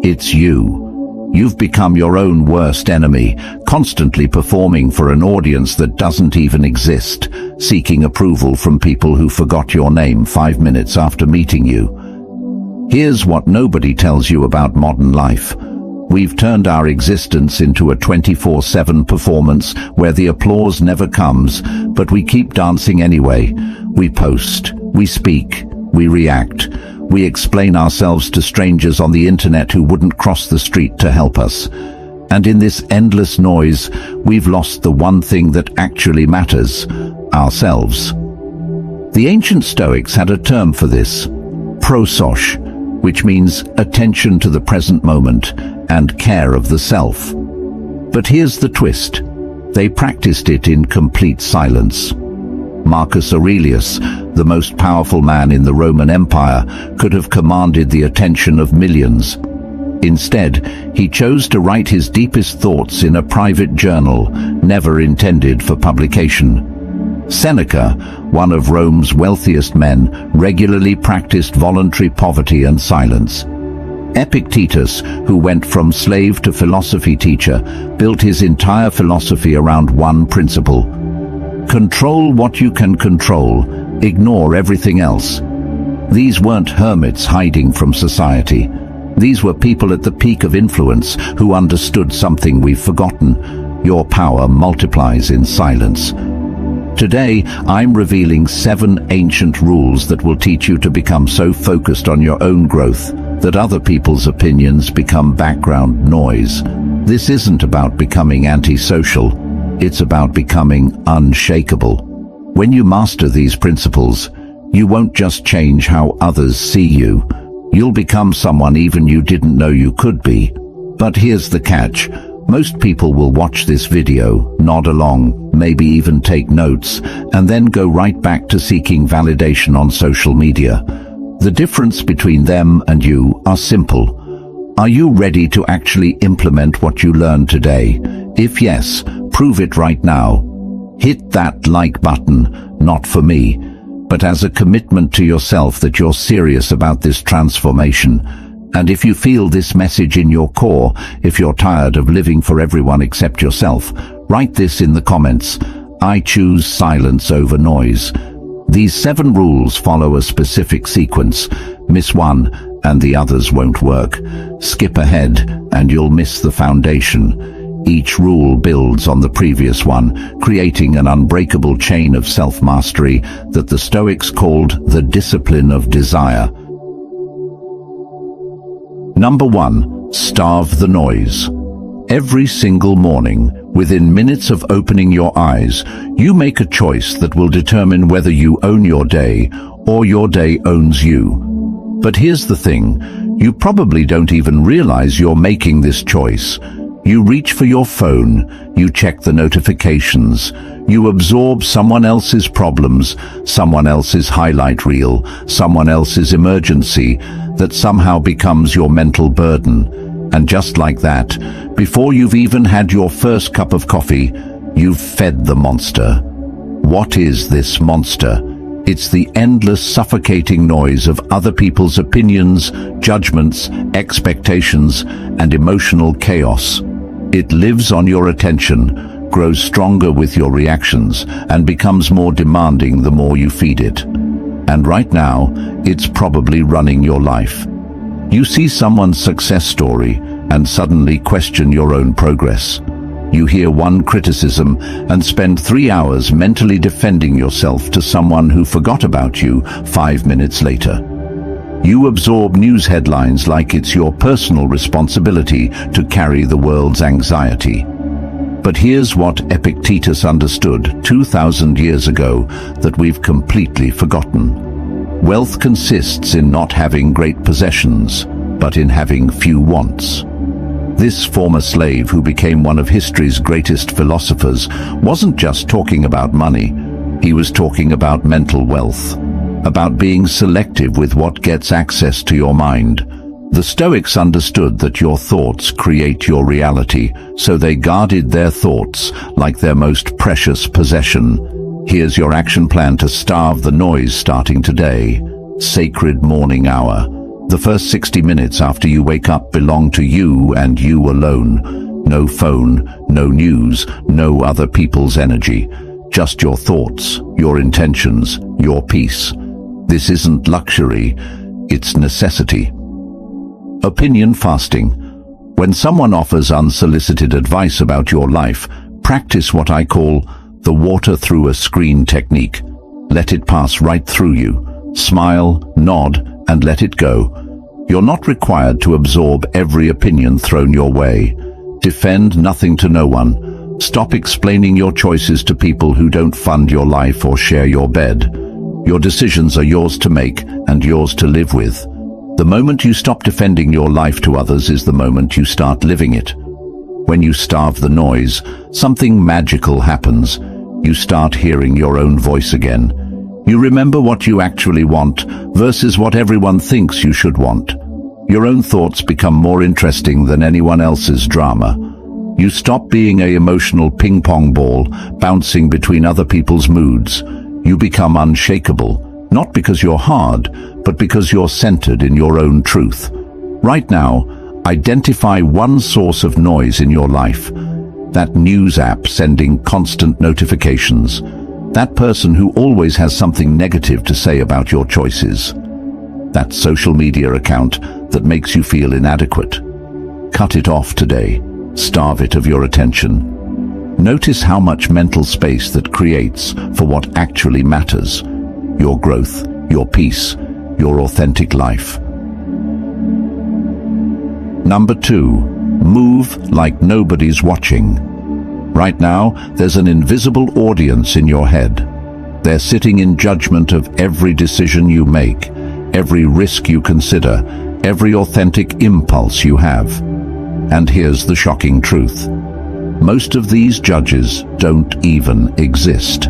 It's you. You've become your own worst enemy, constantly performing for an audience that doesn't even exist, seeking approval from people who forgot your name 5 minutes after meeting you. Here's what nobody tells you about modern life. We've turned our existence into a 24/7 performance where the applause never comes, but we keep dancing anyway. We post, we speak, we react. We explain ourselves to strangers on the internet who wouldn't cross the street to help us. And in this endless noise, we've lost the one thing that actually matters, ourselves. The ancient Stoics had a term for this, prosos, which means attention to the present moment and care of the self. But here's the twist. They practiced it in complete silence. Marcus Aurelius, the most powerful man in the Roman Empire, could have commanded the attention of millions. Instead, he chose to write his deepest thoughts in a private journal, never intended for publication. Seneca, one of Rome's wealthiest men, regularly practiced voluntary poverty and silence. Epictetus, who went from slave to philosophy teacher, built his entire philosophy around one principle. Control what you can control, ignore everything else. These weren't hermits hiding from society. These were people at the peak of influence who understood something we've forgotten. Your power multiplies in silence. Today, I'm revealing 7 ancient rules that will teach you to become so focused on your own growth that other people's opinions become background noise. This isn't about becoming antisocial. It's about becoming unshakable. When you master these principles, you won't just change how others see you. You'll become someone even you didn't know you could be. But here's the catch. Most people will watch this video, nod along, maybe even take notes, and then go right back to seeking validation on social media. The difference between them and you are simple. Are you ready to actually implement what you learned today? If yes, prove it right now. Hit that like button, not for me, but as a commitment to yourself that you're serious about this transformation. And if you feel this message in your core, if you're tired of living for everyone except yourself, write this in the comments. I choose silence over noise. These 7 rules follow a specific sequence. Miss one, and the others won't work. Skip ahead, and you'll miss the foundation. Each rule builds on the previous one, creating an unbreakable chain of self-mastery that the Stoics called the discipline of desire. Number 1. Starve the noise. Every single morning, within minutes of opening your eyes, you make a choice that will determine whether you own your day or your day owns you. But here's the thing, you probably don't even realize you're making this choice. You reach for your phone, you check the notifications, you absorb someone else's problems, someone else's highlight reel, someone else's emergency, that somehow becomes your mental burden. And just like that, before you've even had your first cup of coffee, you've fed the monster. What is this monster? It's the endless suffocating noise of other people's opinions, judgments, expectations, and emotional chaos. It lives on your attention, grows stronger with your reactions, and becomes more demanding the more you feed it. And right now, it's probably running your life. You see someone's success story and suddenly question your own progress. You hear one criticism and spend 3 hours mentally defending yourself to someone who forgot about you 5 minutes later. You absorb news headlines like it's your personal responsibility to carry the world's anxiety. But here's what Epictetus understood 2,000 years ago that we've completely forgotten. Wealth consists in not having great possessions, but in having few wants. This former slave, who became one of history's greatest philosophers, wasn't just talking about money. He was talking about mental wealth, about being selective with what gets access to your mind. The Stoics understood that your thoughts create your reality, so they guarded their thoughts like their most precious possession. Here's your action plan to starve the noise starting today. Sacred morning hour. The first 60 minutes after you wake up belong to you and you alone. No phone, no news, no other people's energy. Just your thoughts, your intentions, your peace. This isn't luxury, it's necessity. Opinion fasting. When someone offers unsolicited advice about your life, practice what I call the water through a screen technique. Let it pass right through you. Smile, nod, and let it go. You're not required to absorb every opinion thrown your way. Defend nothing to no one. Stop explaining your choices to people who don't fund your life or share your bed. Your decisions are yours to make and yours to live with. The moment you stop defending your life to others is the moment you start living it. When you starve the noise, something magical happens. You start hearing your own voice again. You remember what you actually want versus what everyone thinks you should want. Your own thoughts become more interesting than anyone else's drama. You stop being an emotional ping-pong ball bouncing between other people's moods. You become unshakable, not because you're hard, but because you're centered in your own truth. Right now, identify one source of noise in your life. That news app sending constant notifications. That person who always has something negative to say about your choices. That social media account that makes you feel inadequate. Cut it off today. Starve it of your attention. Notice how much mental space that creates for what actually matters. Your growth, your peace, your authentic life. Number 2, move like nobody's watching. Right now, there's an invisible audience in your head. They're sitting in judgment of every decision you make, every risk you consider, every authentic impulse you have. And here's the shocking truth. Most of these judges don't even exist.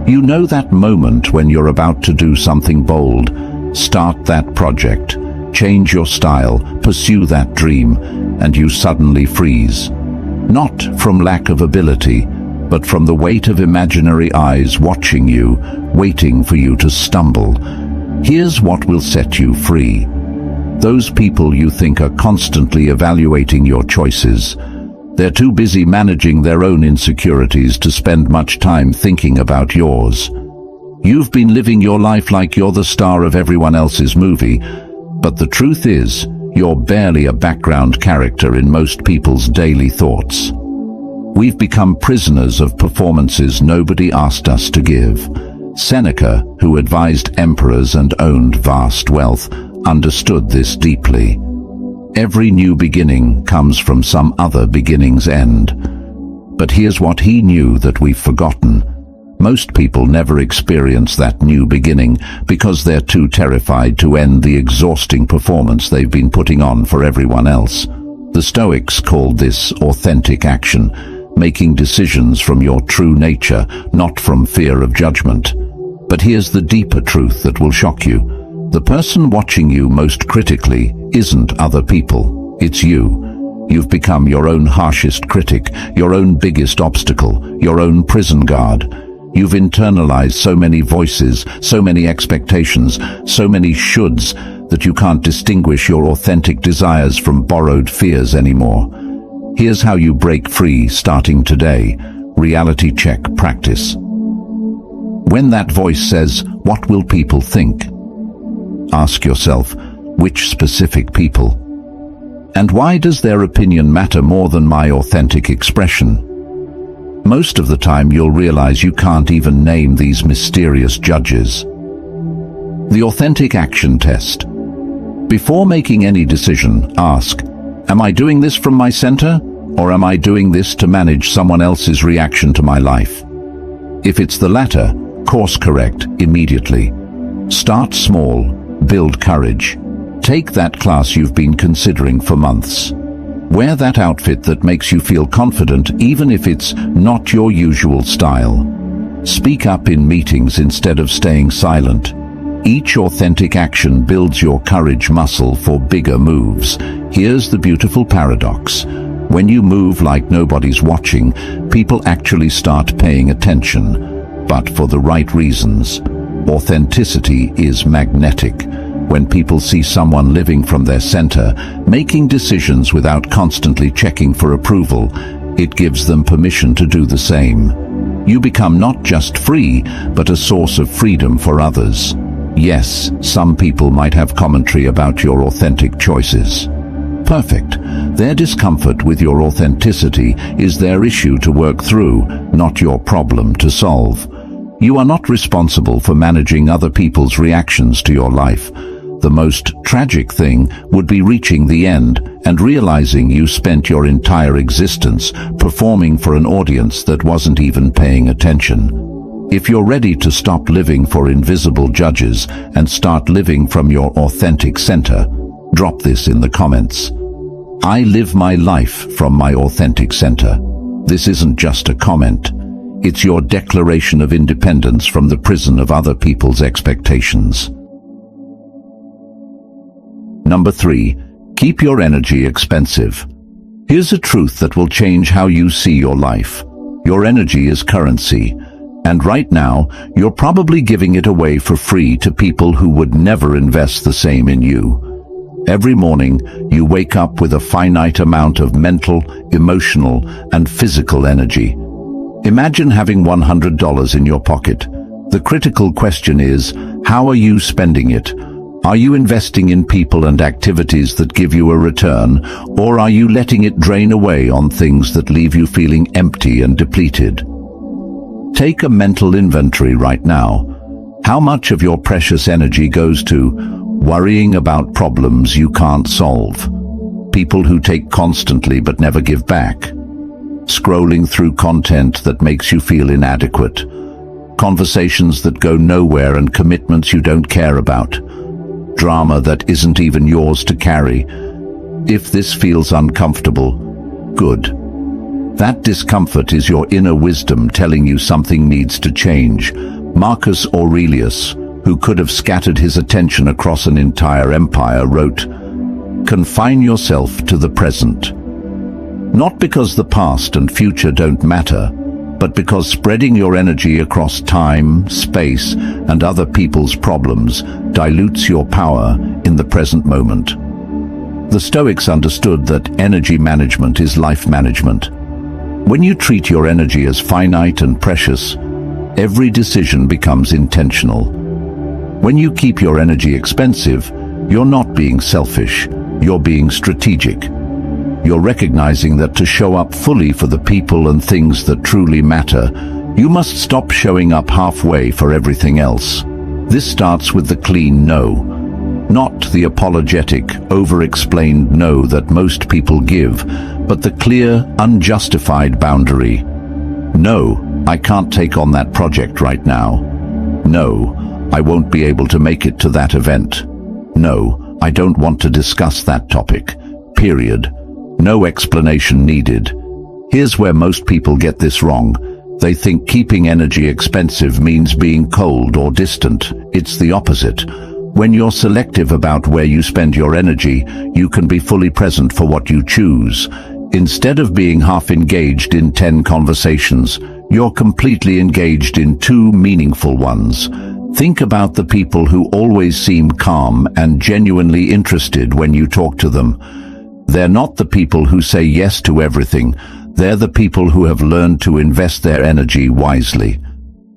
You know that moment when you're about to do something bold, start that project, change your style, pursue that dream, and you suddenly freeze. Not from lack of ability, but from the weight of imaginary eyes watching you, waiting for you to stumble. Here's what will set you free. Those people you think are constantly evaluating your choices. They're too busy managing their own insecurities to spend much time thinking about yours. You've been living your life like you're the star of everyone else's movie, but the truth is, you're barely a background character in most people's daily thoughts. We've become prisoners of performances nobody asked us to give. Seneca, who advised emperors and owned vast wealth, understood this deeply. Every new beginning comes from some other beginning's end. But here's what he knew that we've forgotten. Most people never experience that new beginning because they're too terrified to end the exhausting performance they've been putting on for everyone else. The Stoics called this authentic action, making decisions from your true nature, not from fear of judgment. But here's the deeper truth that will shock you. The person watching you most critically isn't other people, it's you. You've become your own harshest critic, your own biggest obstacle, your own prison guard. You've internalized so many voices, so many expectations, so many shoulds that you can't distinguish your authentic desires from borrowed fears anymore. Here's how you break free starting today. Reality check practice. When that voice says, "What will people think?" Ask yourself, which specific people? And why does their opinion matter more than my authentic expression? Most of the time you'll realize you can't even name these mysterious judges. The authentic action test. Before making any decision, ask, am I doing this from my center, or am I doing this to manage someone else's reaction to my life? If it's the latter, course correct immediately. Start small, build courage. Take that class you've been considering for months. Wear that outfit that makes you feel confident even if it's not your usual style. Speak up in meetings instead of staying silent. Each authentic action builds your courage muscle for bigger moves. Here's the beautiful paradox. When you move like nobody's watching, people actually start paying attention, but for the right reasons. Authenticity is magnetic. When people see someone living from their center, making decisions without constantly checking for approval, it gives them permission to do the same. You become not just free, but a source of freedom for others. Yes, some people might have commentary about your authentic choices. Perfect. Their discomfort with your authenticity is their issue to work through, not your problem to solve. You are not responsible for managing other people's reactions to your life. The most tragic thing would be reaching the end and realizing you spent your entire existence performing for an audience that wasn't even paying attention. If you're ready to stop living for invisible judges and start living from your authentic center, drop this in the comments. I live my life from my authentic center. This isn't just a comment. It's your declaration of independence from the prison of other people's expectations. Number 3. Keep your energy expensive. Here's a truth that will change how you see your life. Your energy is currency, and right now, you're probably giving it away for free to people who would never invest the same in you. Every morning, you wake up with a finite amount of mental, emotional, and physical energy. Imagine having $100 in your pocket. The critical question is, how are you spending it? Are you investing in people and activities that give you a return, or are you letting it drain away on things that leave you feeling empty and depleted? Take a mental inventory right now. How much of your precious energy goes to worrying about problems you can't solve? People who take constantly but never give back? Scrolling through content that makes you feel inadequate? Conversations that go nowhere and commitments you don't care about? Drama that isn't even yours to carry? If this feels uncomfortable, good. That discomfort is your inner wisdom telling you something needs to change. Marcus Aurelius, who could have scattered his attention across an entire empire, wrote, "Confine yourself to the present." Not because the past and future don't matter, but because spreading your energy across time, space, and other people's problems dilutes your power in the present moment. The Stoics understood that energy management is life management. When you treat your energy as finite and precious, every decision becomes intentional. When you keep your energy expensive, you're not being selfish, you're being strategic. You're recognizing that to show up fully for the people and things that truly matter, you must stop showing up halfway for everything else. This starts with the clean no, not the apologetic, over-explained no that most people give, but the clear, unjustified boundary. No, I can't take on that project right now. No, I won't be able to make it to that event. No, I don't want to discuss that topic. Period. No explanation needed. Here's where most people get this wrong. They think keeping energy expensive means being cold or distant. It's the opposite. When you're selective about where you spend your energy, you can be fully present for what you choose. Instead of being half engaged in 10 conversations, you're completely engaged in 2 meaningful ones. Think about the people who always seem calm and genuinely interested when you talk to them. They're not the people who say yes to everything. They're the people who have learned to invest their energy wisely.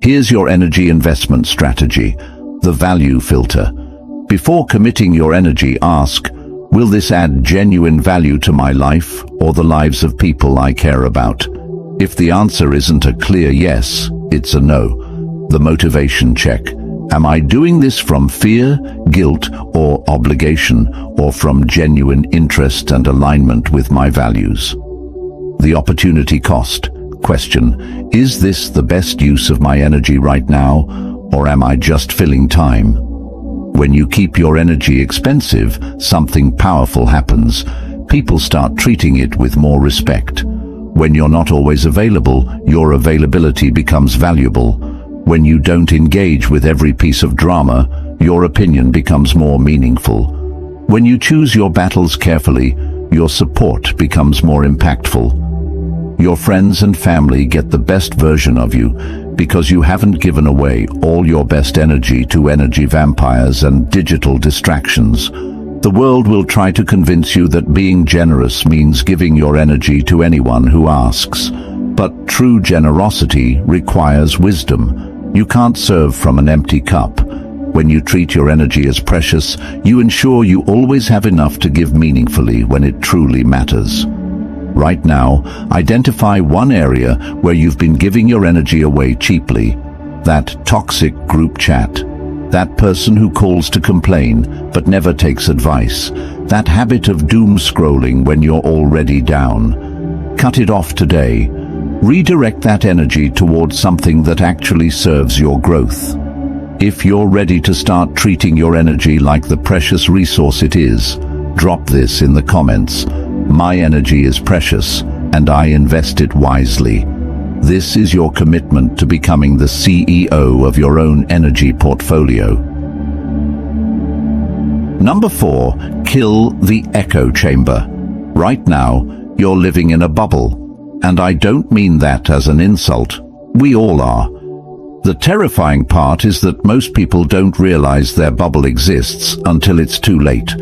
Here's your energy investment strategy, the value filter. Before committing your energy, ask, will this add genuine value to my life or the lives of people I care about? If the answer isn't a clear yes, it's a no. The motivation check. Am I doing this from fear, guilt, or obligation, or from genuine interest and alignment with my values? The opportunity cost. Question, is this the best use of my energy right now, or am I just filling time? When you keep your energy expensive, something powerful happens. People start treating it with more respect. When you're not always available, your availability becomes valuable. When you don't engage with every piece of drama, your opinion becomes more meaningful. When you choose your battles carefully, your support becomes more impactful. Your friends and family get the best version of you Because you haven't given away all your best energy to energy vampires and digital distractions. The world will try to convince you that being generous means giving your energy to anyone who asks. But true generosity requires wisdom. You can't serve from an empty cup. When you treat your energy as precious, you ensure you always have enough to give meaningfully when it truly matters. Right now, identify one area where you've been giving your energy away cheaply. That toxic group chat. That person who calls to complain but never takes advice. That habit of doom scrolling when you're already down. Cut it off today. Redirect that energy towards something that actually serves your growth. If you're ready to start treating your energy like the precious resource it is, drop this in the comments. My energy is precious, and I invest it wisely. This is your commitment to becoming the CEO of your own energy portfolio. Number 4, kill the echo chamber. Right now, you're living in a bubble, and I don't mean that as an insult. We all are. The terrifying part is that most people don't realize their bubble exists until it's too late.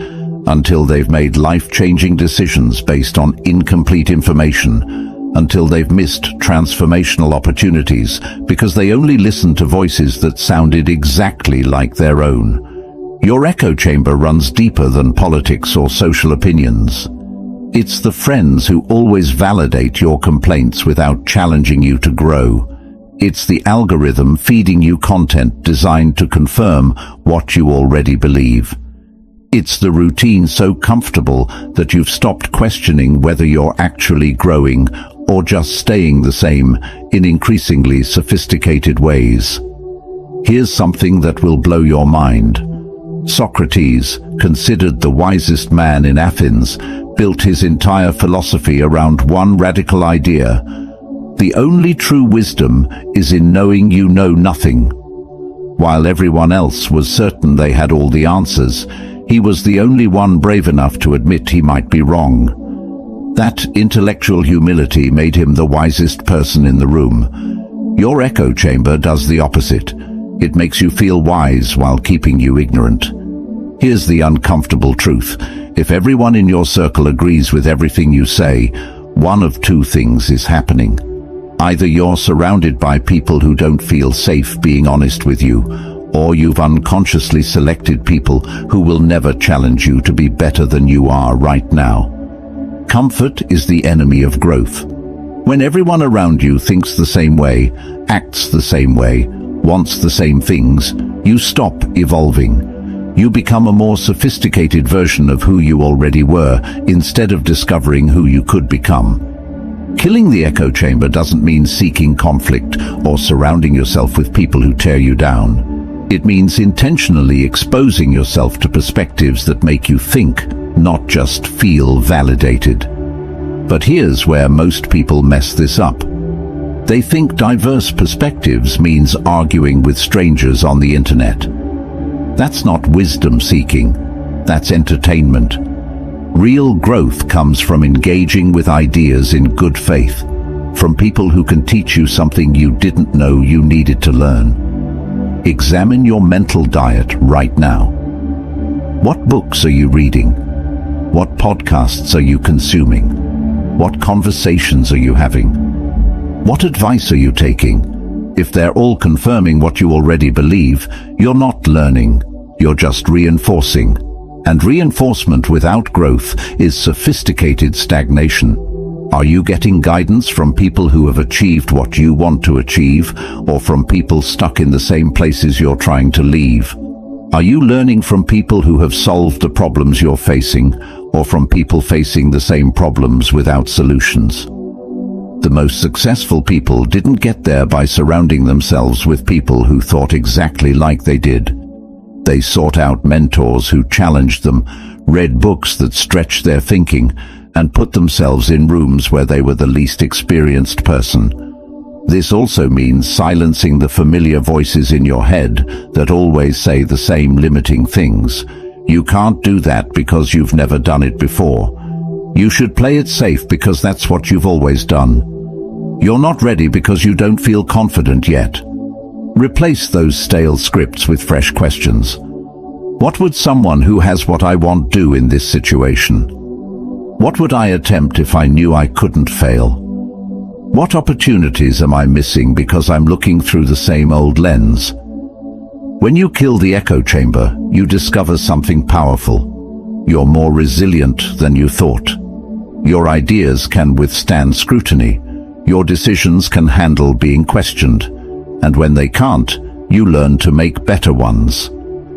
Until they've made life-changing decisions based on incomplete information, until they've missed transformational opportunities because they only listened to voices that sounded exactly like their own. Your echo chamber runs deeper than politics or social opinions. It's the friends who always validate your complaints without challenging you to grow. It's the algorithm feeding you content designed to confirm what you already believe. It's the routine so comfortable that you've stopped questioning whether you're actually growing or just staying the same in increasingly sophisticated ways. Here's something that will blow your mind. Socrates, considered the wisest man in Athens, built his entire philosophy around one radical idea. The only true wisdom is in knowing you know nothing. While everyone else was certain they had all the answers, he was the only one brave enough to admit he might be wrong. That intellectual humility made him the wisest person in the room. Your echo chamber does the opposite. It makes you feel wise while keeping you ignorant. Here's the uncomfortable truth. If everyone in your circle agrees with everything you say, one of two things is happening. Either you're surrounded by people who don't feel safe being honest with you, or you've unconsciously selected people who will never challenge you to be better than you are right now. Comfort is the enemy of growth. When everyone around you thinks the same way, acts the same way, wants the same things, you stop evolving. You become a more sophisticated version of who you already were, instead of discovering who you could become. Killing the echo chamber doesn't mean seeking conflict or surrounding yourself with people who tear you down. It means intentionally exposing yourself to perspectives that make you think, not just feel validated. But here's where most people mess this up. They think diverse perspectives means arguing with strangers on the internet. That's not wisdom seeking, that's entertainment. Real growth comes from engaging with ideas in good faith, from people who can teach you something you didn't know you needed to learn. Examine your mental diet right now. What books are you reading? What podcasts are you consuming? What conversations are you having? What advice are you taking? If they're all confirming what you already believe, you're not learning, you're just reinforcing. And reinforcement without growth is sophisticated stagnation. Are you getting guidance from people who have achieved what you want to achieve, or from people stuck in the same places you're trying to leave? Are you learning from people who have solved the problems you're facing, or from people facing the same problems without solutions? The most successful people didn't get there by surrounding themselves with people who thought exactly like they did. They sought out mentors who challenged them, read books that stretched their thinking, and put themselves in rooms where they were the least experienced person. This also means silencing the familiar voices in your head that always say the same limiting things. You can't do that because you've never done it before. You should play it safe because that's what you've always done. You're not ready because you don't feel confident yet. Replace those stale scripts with fresh questions. What would someone who has what I want do in this situation? What would I attempt if I knew I couldn't fail? What opportunities am I missing because I'm looking through the same old lens? When you kill the echo chamber, you discover something powerful. You're more resilient than you thought. Your ideas can withstand scrutiny. Your decisions can handle being questioned. And when they can't, you learn to make better ones.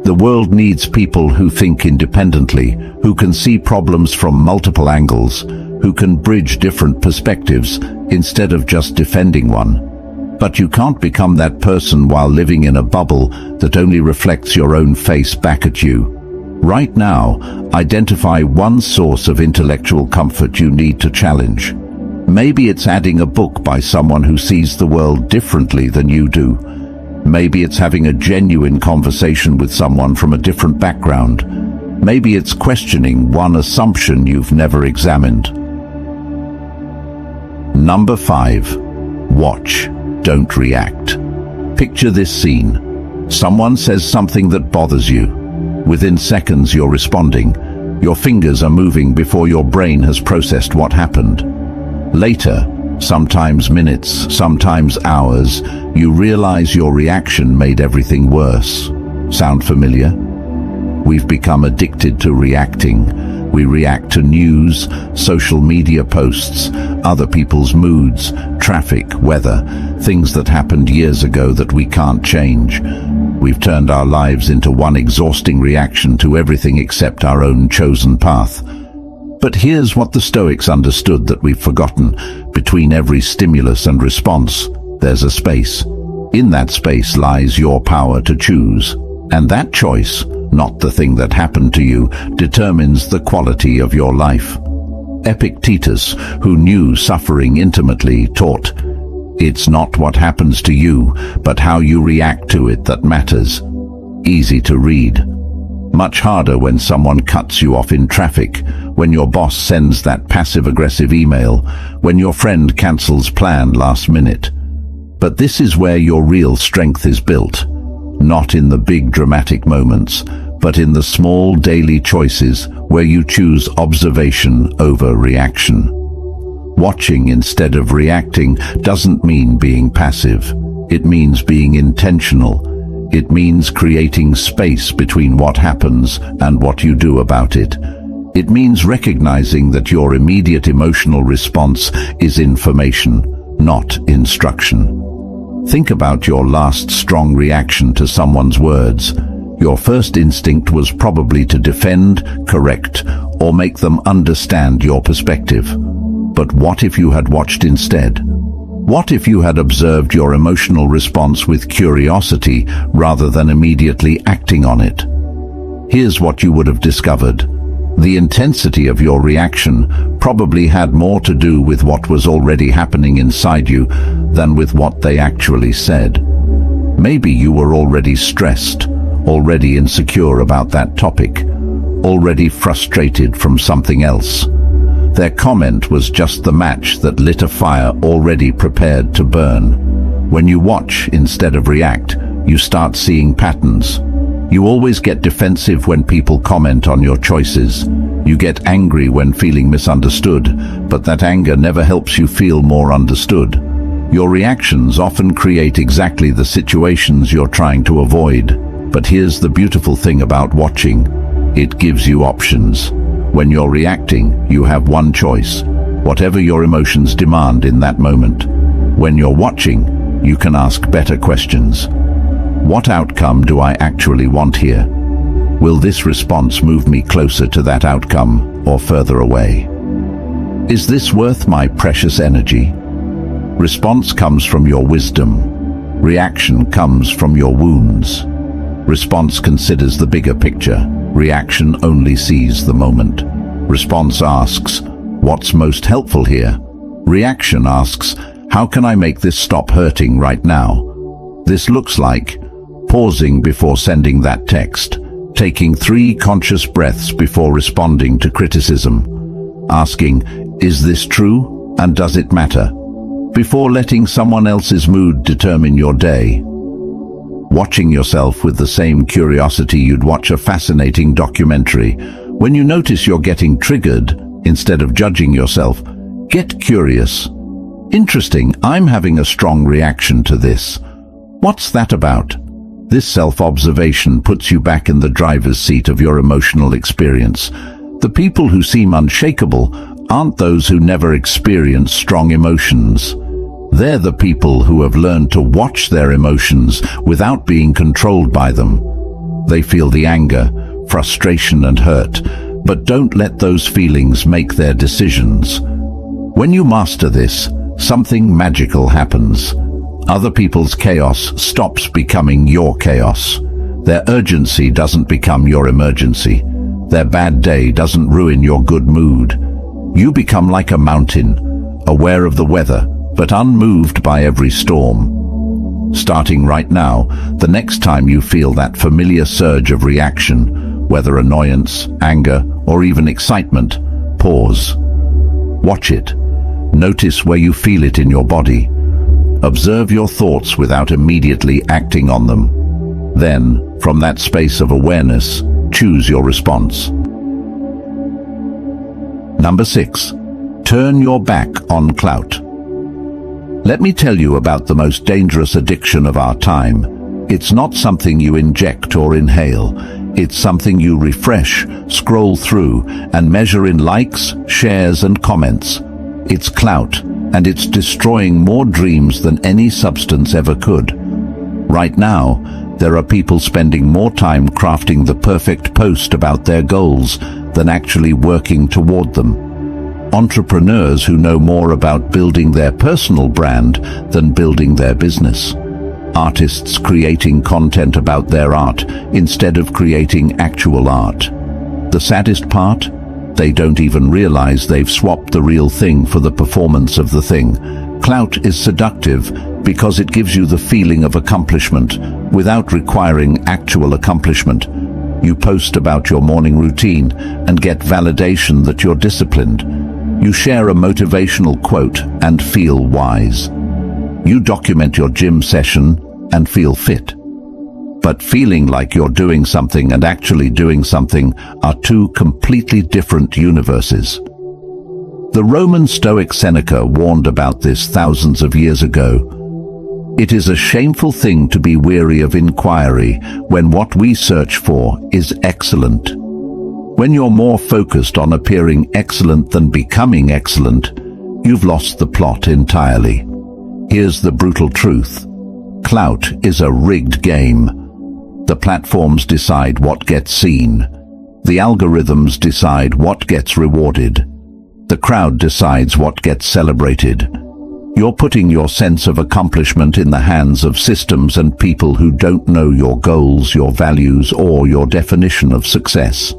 The world needs people who think independently, who can see problems from multiple angles, who can bridge different perspectives instead of just defending one. But you can't become that person while living in a bubble that only reflects your own face back at you. Right now, identify one source of intellectual comfort you need to challenge. Maybe it's adding a book by someone who sees the world differently than you do. Maybe it's having a genuine conversation with someone from a different background. Maybe it's questioning one assumption you've never examined. Number 5. Watch, don't react. Picture this scene. Someone says something that bothers you. Within seconds you're responding. Your fingers are moving before your brain has processed what happened. Later, sometimes minutes, sometimes hours, you realize your reaction made everything worse. Sound familiar? We've become addicted to reacting. We react to news, social media posts, other people's moods, traffic, weather, things that happened years ago that we can't change. We've turned our lives into one exhausting reaction to everything except our own chosen path. But here's what the Stoics understood that we've forgotten. Between every stimulus and response, there's a space. In that space lies your power to choose. And that choice, not the thing that happened to you, determines the quality of your life. Epictetus, who knew suffering intimately, taught, "It's not what happens to you, but how you react to it that matters." Easy to read. Much harder when someone cuts you off in traffic, when your boss sends that passive-aggressive email, when your friend cancels plan last minute. But this is where your real strength is built. Not in the big dramatic moments, but in the small daily choices where you choose observation over reaction. Watching instead of reacting doesn't mean being passive. It means being intentional. It means creating space between what happens and what you do about it. It means recognizing that your immediate emotional response is information, not instruction. Think about your last strong reaction to someone's words. Your first instinct was probably to defend, correct, or make them understand your perspective. But what if you had watched instead? What if you had observed your emotional response with curiosity rather than immediately acting on it? Here's what you would have discovered. The intensity of your reaction probably had more to do with what was already happening inside you than with what they actually said. Maybe you were already stressed, already insecure about that topic, already frustrated from something else. Their comment was just the match that lit a fire already prepared to burn. When you watch instead of react, you start seeing patterns. You always get defensive when people comment on your choices. You get angry when feeling misunderstood, but that anger never helps you feel more understood. Your reactions often create exactly the situations you're trying to avoid. But here's the beautiful thing about watching. It gives you options. When you're reacting, you have one choice, whatever your emotions demand in that moment. When you're watching, you can ask better questions. What outcome do I actually want here? Will this response move me closer to that outcome or further away? Is this worth my precious energy? Response comes from your wisdom. Reaction comes from your wounds. Response considers the bigger picture. Reaction only sees the moment. Response asks, what's most helpful here? Reaction asks, how can I make this stop hurting right now? This looks like pausing before sending that text, taking 3 conscious breaths before responding to criticism, asking, is this true and does it matter? Before letting someone else's mood determine your day. watching yourself with the same curiosity you'd watch a fascinating documentary. When you notice you're getting triggered, instead of judging yourself, get curious. Interesting, I'm having a strong reaction to this. What's that about? This self-observation puts you back in the driver's seat of your emotional experience. The people who seem unshakable aren't those who never experience strong emotions. They're the people who have learned to watch their emotions without being controlled by them. They feel the anger, frustration and hurt, but don't let those feelings make their decisions. When you master this, something magical happens. Other people's chaos stops becoming your chaos. Their urgency doesn't become your emergency. Their bad day doesn't ruin your good mood. You become like a mountain, aware of the weather, but unmoved by every storm. Starting right now, the next time you feel that familiar surge of reaction, whether annoyance, anger, or even excitement, pause. Watch it. Notice where you feel it in your body. Observe your thoughts without immediately acting on them. Then, from that space of awareness, choose your response. Number 6. Turn your back on clout. Let me tell you about the most dangerous addiction of our time. It's not something you inject or inhale. It's something you refresh, scroll through, and measure in likes, shares, and comments. It's clout, and it's destroying more dreams than any substance ever could. Right now, there are people spending more time crafting the perfect post about their goals than actually working toward them. Entrepreneurs who know more about building their personal brand than building their business. Artists creating content about their art instead of creating actual art. The saddest part? They don't even realize they've swapped the real thing for the performance of the thing. Clout is seductive because it gives you the feeling of accomplishment without requiring actual accomplishment. You post about your morning routine and get validation that you're disciplined. You share a motivational quote and feel wise. You document your gym session and feel fit. But feeling like you're doing something and actually doing something are two completely different universes. The Roman Stoic Seneca warned about this thousands of years ago. It is a shameful thing to be weary of inquiry when what we search for is excellent. When you're more focused on appearing excellent than becoming excellent, you've lost the plot entirely. Here's the brutal truth. Clout is a rigged game. The platforms decide what gets seen. The algorithms decide what gets rewarded. The crowd decides what gets celebrated. You're putting your sense of accomplishment in the hands of systems and people who don't know your goals, your values, or your definition of success.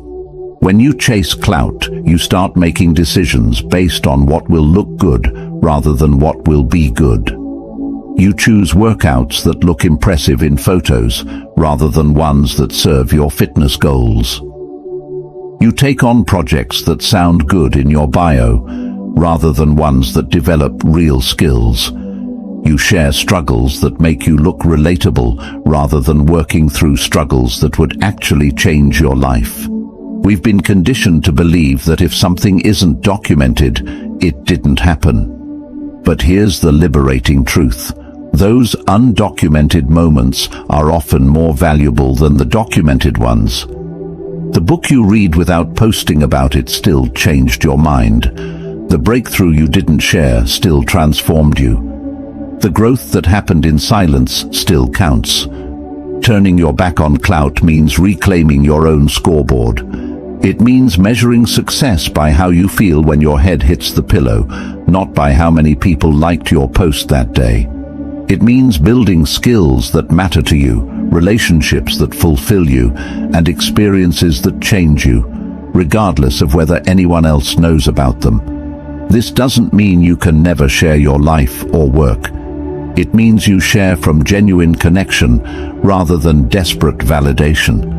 When you chase clout, you start making decisions based on what will look good rather than what will be good. You choose workouts that look impressive in photos rather than ones that serve your fitness goals. You take on projects that sound good in your bio rather than ones that develop real skills. You share struggles that make you look relatable rather than working through struggles that would actually change your life. We've been conditioned to believe that if something isn't documented, it didn't happen. But here's the liberating truth. Those undocumented moments are often more valuable than the documented ones. The book you read without posting about it still changed your mind. The breakthrough you didn't share still transformed you. The growth that happened in silence still counts. Turning your back on clout means reclaiming your own scoreboard. It means measuring success by how you feel when your head hits the pillow, not by how many people liked your post that day. It means building skills that matter to you, relationships that fulfill you, and experiences that change you, regardless of whether anyone else knows about them. This doesn't mean you can never share your life or work. It means you share from genuine connection rather than desperate validation.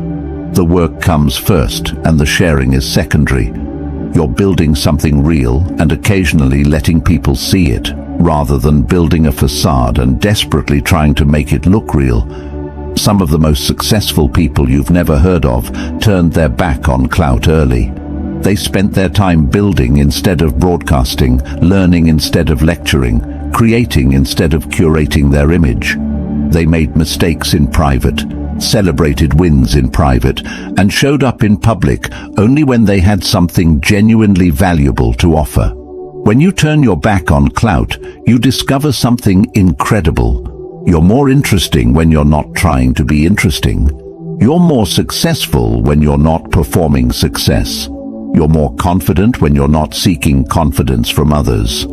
The work comes first and the sharing is secondary. You're building something real and occasionally letting people see it, rather than building a facade and desperately trying to make it look real. Some of the most successful people you've never heard of turned their back on clout early. They spent their time building instead of broadcasting, learning instead of lecturing, creating instead of curating their image. They made mistakes in private, celebrated wins in private, and showed up in public only when they had something genuinely valuable to offer. When you turn your back on clout, you discover something incredible. You're more interesting when you're not trying to be interesting. You're more successful when you're not performing success. You're more confident when you're not seeking confidence from others.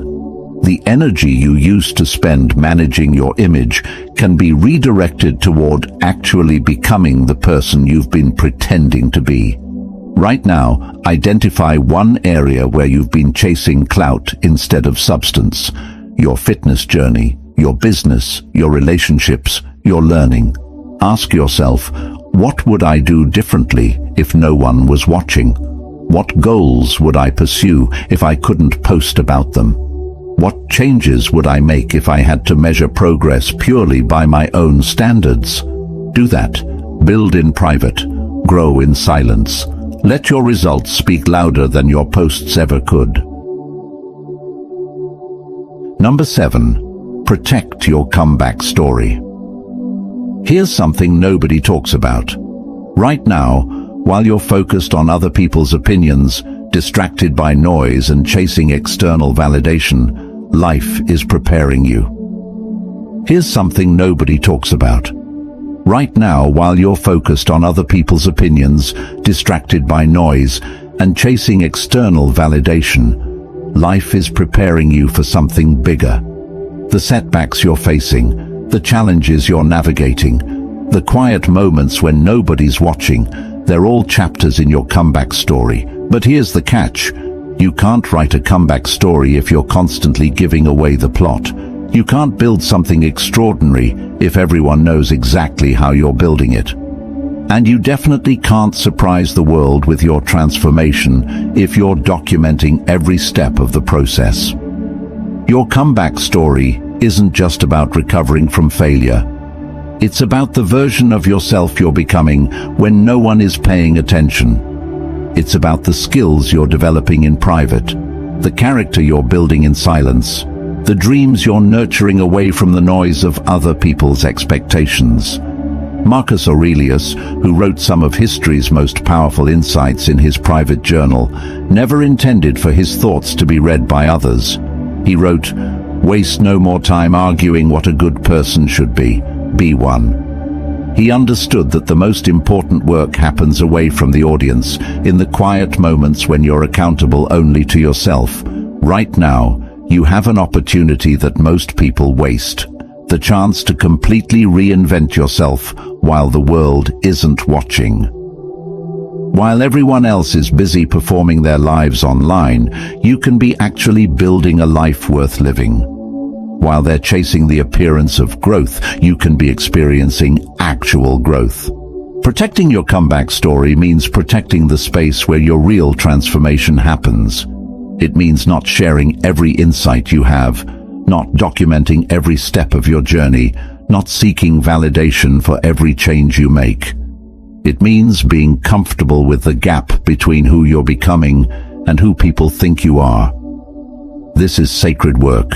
The energy you used to spend managing your image can be redirected toward actually becoming the person you've been pretending to be. Right now, identify one area where you've been chasing clout instead of substance. Your fitness journey, your business, your relationships, your learning. Ask yourself, what would I do differently if no one was watching? What goals would I pursue if I couldn't post about them? What changes would I make if I had to measure progress purely by my own standards? Do that. Build in private. Grow in silence. Let your results speak louder than your posts ever could. Number 7. Protect your comeback story. Here's something nobody talks about. Right now, while you're focused on other people's opinions, distracted by noise and chasing external validation, life is preparing you. Here's something nobody talks about. Right now, while you're focused on other people's opinions, distracted by noise, and chasing external validation, life is preparing you for something bigger. The setbacks you're facing, the challenges you're navigating, the quiet moments when nobody's watching, they're all chapters in your comeback story. But here's the catch. You can't write a comeback story if you're constantly giving away the plot. You can't build something extraordinary if everyone knows exactly how you're building it. And you definitely can't surprise the world with your transformation if you're documenting every step of the process. Your comeback story isn't just about recovering from failure. It's about the version of yourself you're becoming when no one is paying attention. It's about the skills you're developing in private, the character you're building in silence, the dreams you're nurturing away from the noise of other people's expectations. Marcus Aurelius, who wrote some of history's most powerful insights in his private journal, never intended for his thoughts to be read by others. He wrote, "Waste no more time arguing what a good person should be. Be one." He understood that the most important work happens away from the audience, in the quiet moments when you're accountable only to yourself. Right now, you have an opportunity that most people waste. The chance to completely reinvent yourself while the world isn't watching. While everyone else is busy performing their lives online, you can be actually building a life worth living. While they're chasing the appearance of growth, you can be experiencing actual growth. Protecting your comeback story means protecting the space where your real transformation happens. It means not sharing every insight you have, not documenting every step of your journey, not seeking validation for every change you make. It means being comfortable with the gap between who you're becoming and who people think you are. This is sacred work.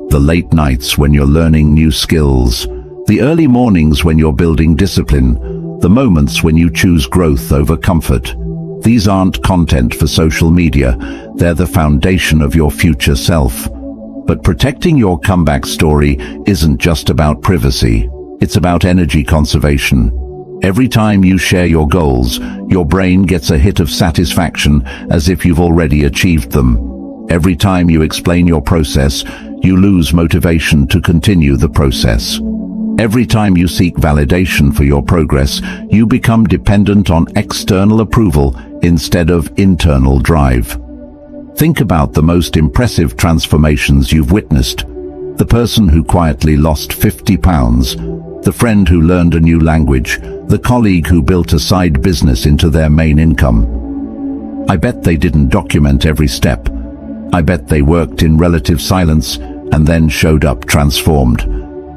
The late nights when you're learning new skills, the early mornings when you're building discipline, the moments when you choose growth over comfort. These aren't content for social media, they're the foundation of your future self. But protecting your comeback story isn't just about privacy, it's about energy conservation. Every time you share your goals, your brain gets a hit of satisfaction as if you've already achieved them. Every time you explain your process, you lose motivation to continue the process. Every time you seek validation for your progress, you become dependent on external approval instead of internal drive. Think about the most impressive transformations you've witnessed. The person who quietly lost 50 pounds, the friend who learned a new language, the colleague who built a side business into their main income. I bet they didn't document every step. I bet they worked in relative silence and then showed up transformed.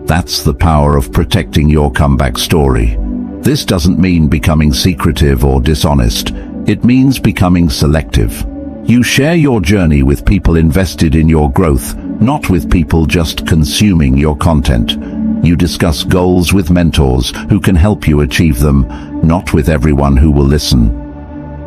That's the power of protecting your comeback story. This doesn't mean becoming secretive or dishonest. It means becoming selective. You share your journey with people invested in your growth, not with people just consuming your content. You discuss goals with mentors who can help you achieve them, not with everyone who will listen.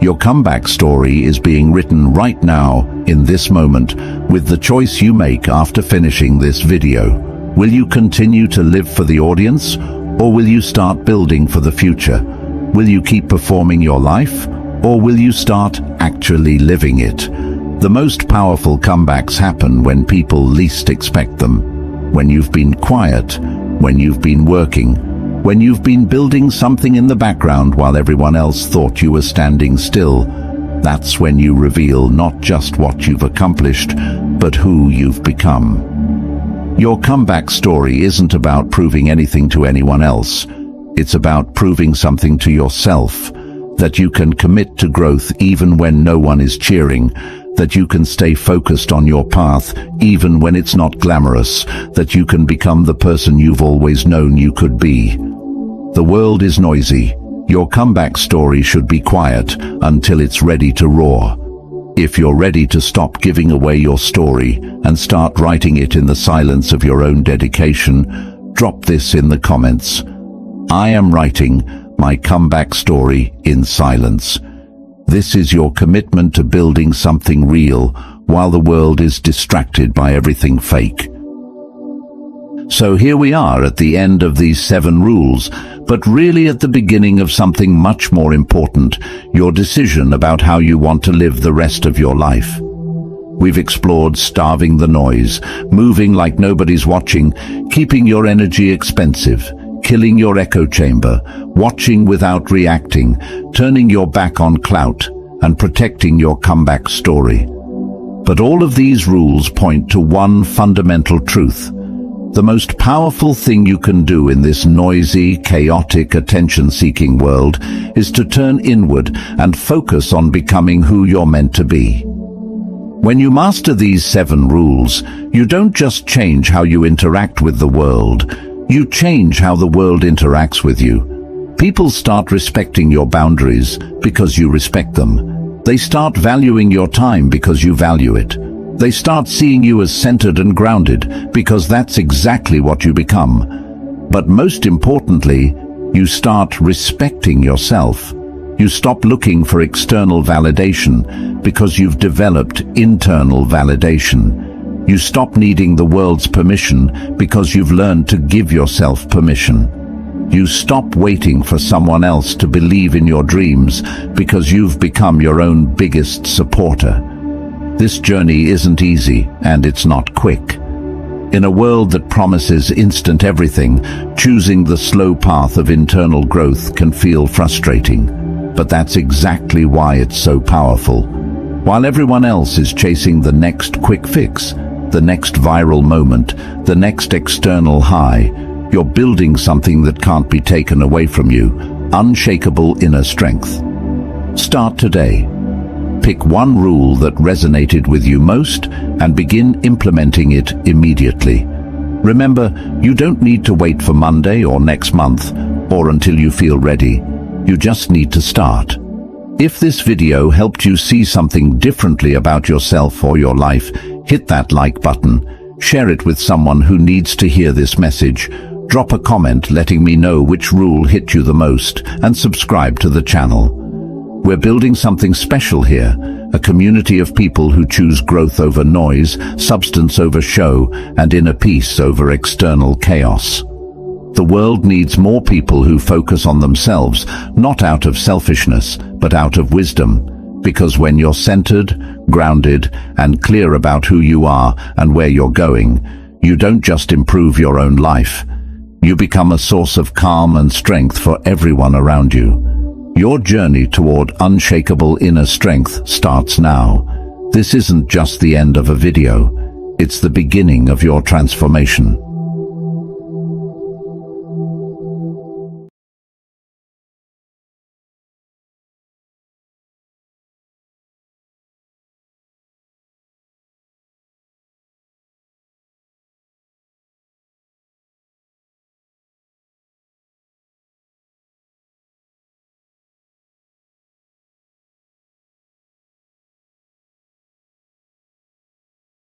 Your comeback story is being written right now, in this moment, with the choice you make after finishing this video. Will you continue to live for the audience, or will you start building for the future? Will you keep performing your life, or will you start actually living it? The most powerful comebacks happen when people least expect them. When you've been quiet, when you've been working, when you've been building something in the background while everyone else thought you were standing still. That's when you reveal not just what you've accomplished, but who you've become. Your comeback story isn't about proving anything to anyone else. It's about proving something to yourself, that you can commit to growth even when no one is cheering, that you can stay focused on your path even when it's not glamorous, that you can become the person you've always known you could be. The world is noisy. Your comeback story should be quiet until it's ready to roar. If you're ready to stop giving away your story and start writing it in the silence of your own dedication, drop this in the comments. I am writing my comeback story in silence. This is your commitment to building something real while the world is distracted by everything fake. So here we are at the end of these 7 rules, but really at the beginning of something much more important, your decision about how you want to live the rest of your life. We've explored starving the noise, moving like nobody's watching, keeping your energy expensive, killing your echo chamber, watching without reacting, turning your back on clout, and protecting your comeback story. But all of these rules point to one fundamental truth. The most powerful thing you can do in this noisy, chaotic, attention-seeking world is to turn inward and focus on becoming who you're meant to be. When you master these 7 rules, you don't just change how you interact with the world, you change how the world interacts with you. People start respecting your boundaries because you respect them. They start valuing your time because you value it. They start seeing you as centered and grounded because that's exactly what you become. But most importantly, you start respecting yourself. You stop looking for external validation because you've developed internal validation. You stop needing the world's permission because you've learned to give yourself permission. You stop waiting for someone else to believe in your dreams because you've become your own biggest supporter. This journey isn't easy, and it's not quick. In a world that promises instant everything, choosing the slow path of internal growth can feel frustrating. But that's exactly why it's so powerful. While everyone else is chasing the next quick fix, the next viral moment, the next external high, you're building something that can't be taken away from you, unshakable inner strength. Start today. Pick one rule that resonated with you most and begin implementing it immediately. Remember, you don't need to wait for Monday or next month or until you feel ready. You just need to start. If this video helped you see something differently about yourself or your life, hit that like button, share it with someone who needs to hear this message, drop a comment letting me know which rule hit you the most, and subscribe to the channel. We're building something special here, a community of people who choose growth over noise, substance over show, and inner peace over external chaos. The world needs more people who focus on themselves, not out of selfishness, but out of wisdom. Because when you're centered, grounded, and clear about who you are and where you're going, you don't just improve your own life. You become a source of calm and strength for everyone around you. Your journey toward unshakable inner strength starts now. This isn't just the end of a video. It's the beginning of your transformation.